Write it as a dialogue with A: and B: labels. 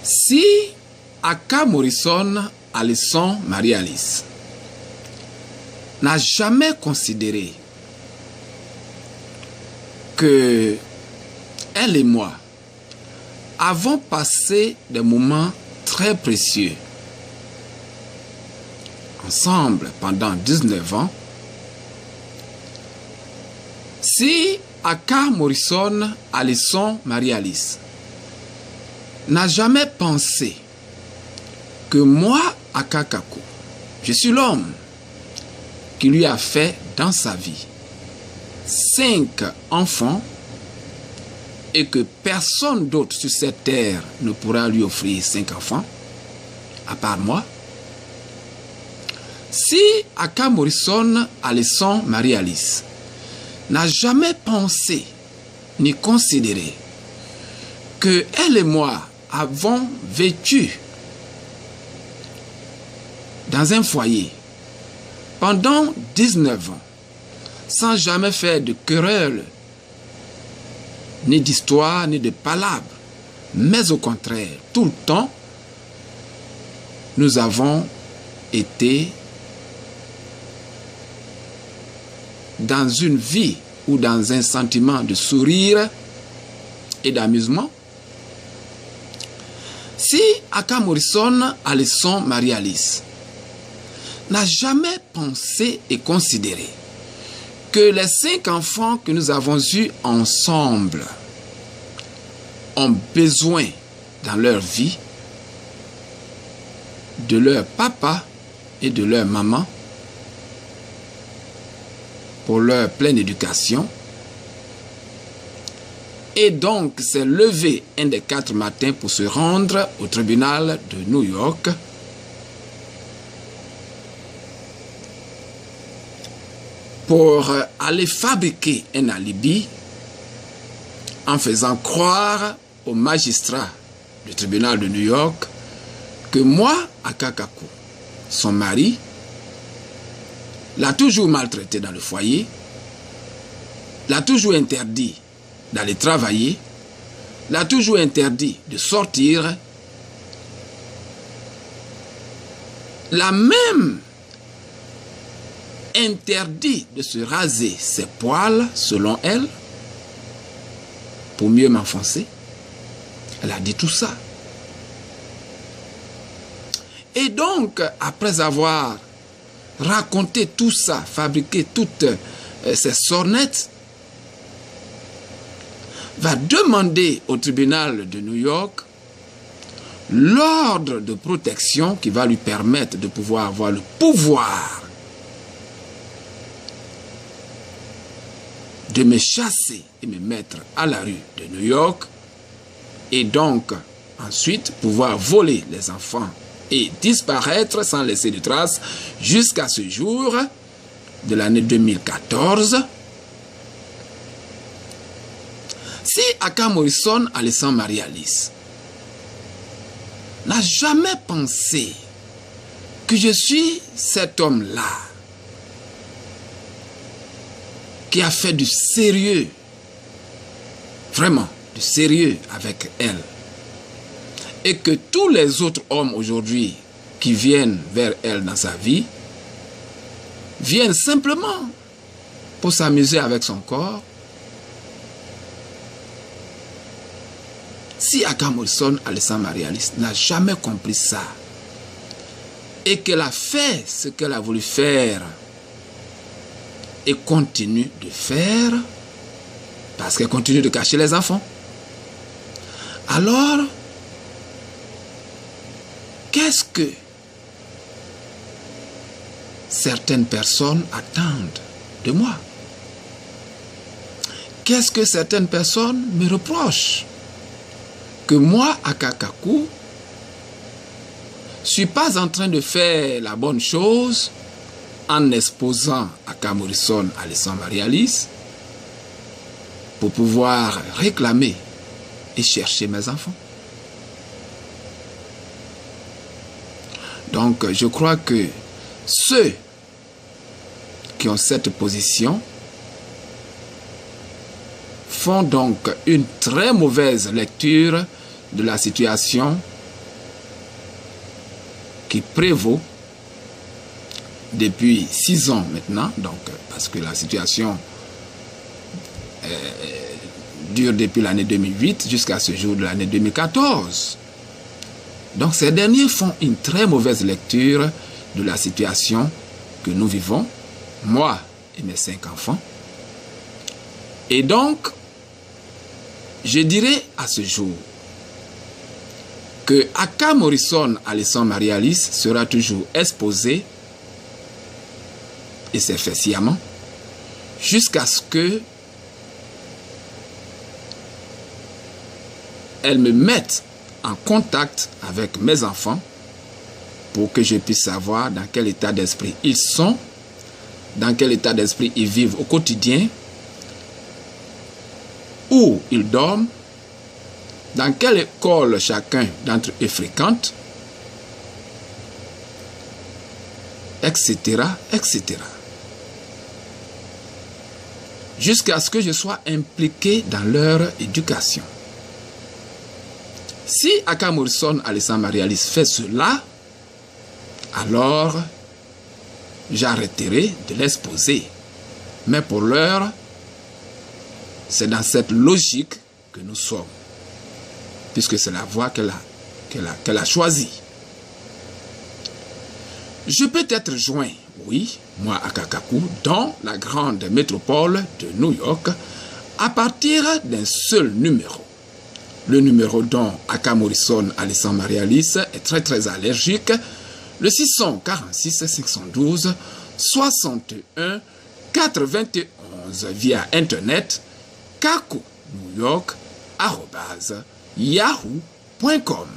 A: Si Aka Morrison Alison Marie-Alice n'a jamais considéré que elle et moi avons passé des moments très précieux ensemble pendant 19 ans, si Aka Morrison Alison Marie-Alice n'a jamais pensé que moi, Aka Kaku, je suis l'homme qui lui a fait dans sa vie 5 enfants et que personne d'autre sur cette terre ne pourra lui offrir 5 enfants, à part moi. Si Aka Morrison Alison Marie-Alice n'a jamais pensé ni considéré que elle et moi avons vécu dans un foyer pendant 19 ans sans jamais faire de querelle, ni d'histoire, ni de palabres, mais au contraire, tout le temps, nous avons été dans une vie ou dans un sentiment de sourire et d'amusement. Si Aka Morrison Alison Marie-Alice n'a jamais pensé et considéré que les 5 enfants que nous avons eus ensemble ont besoin dans leur vie de leur papa et de leur maman pour leur pleine éducation, et donc s'est levé un des 4 matins pour se rendre au tribunal de New York pour aller fabriquer un alibi en faisant croire au magistrat du tribunal de New York que moi, Aka Kaku, son mari, l'a toujours maltraité dans le foyer, l'a toujours interdit d'aller travailler, l'a toujours interdit de sortir, l'a même interdit de se raser ses poils, selon elle, pour mieux m'enfoncer. Elle a dit tout ça. Et donc, après avoir raconté tout ça, fabriqué toutes ces sornettes, va demander au tribunal de New York l'ordre de protection qui va lui permettre de pouvoir avoir le pouvoir de me chasser et me mettre à la rue de New York, et donc ensuite pouvoir voler les enfants et disparaître sans laisser de traces jusqu'à ce jour de l'année 2014. Si Aka Morrison Alison Marie-Alice n'a jamais pensé que je suis cet homme-là qui a fait du sérieux, vraiment du sérieux avec elle, et que tous les autres hommes aujourd'hui qui viennent vers elle dans sa vie viennent simplement pour s'amuser avec son corps, si Aka Morrison Alison Marie-Alice n'a jamais compris ça et qu'elle a fait ce qu'elle a voulu faire et continue de faire parce qu'elle continue de cacher les enfants, alors qu'est-ce que certaines personnes attendent de moi? Qu'est-ce que certaines personnes me reprochent? Que moi, Aka Kaku, ne suis pas en train de faire la bonne chose en exposant Aka Morrison Alison Marie-Alice pour pouvoir réclamer et chercher mes enfants. Donc, je crois que ceux qui ont cette position font donc une très mauvaise lecture de la situation qui prévaut depuis 6 ans maintenant, donc parce que la situation dure depuis l'année 2008 jusqu'à ce jour de l'année 2014. Donc ces derniers font une très mauvaise lecture de la situation que nous vivons, moi et mes 5 enfants. Et donc, je dirais à ce jour que Aka Morrison Alison Marie-Alice sera toujours exposé, et c'est fait sciemment, jusqu'à ce que elle me mette en contact avec mes enfants pour que je puisse savoir dans quel état d'esprit ils sont, dans quel état d'esprit ils vivent au quotidien, où ils dorment, dans quelle école chacun d'entre eux fréquente, etc., etc. Jusqu'à ce que je sois impliqué dans leur éducation. Si Aka Morrison Alison Marie-Alice fait cela, alors j'arrêterai de l'exposer. Mais pour l'heure, c'est dans cette logique que nous sommes, puisque c'est la voie qu'elle a choisie. Je peux être joint, oui, moi à Kakaku, dans la grande métropole de New York, à partir d'un seul numéro. Le numéro dont Aka Morrison Alison Marie-Alice est très allergique, le 646 512 61 91 via Internet, kaku New York @yahoo.com.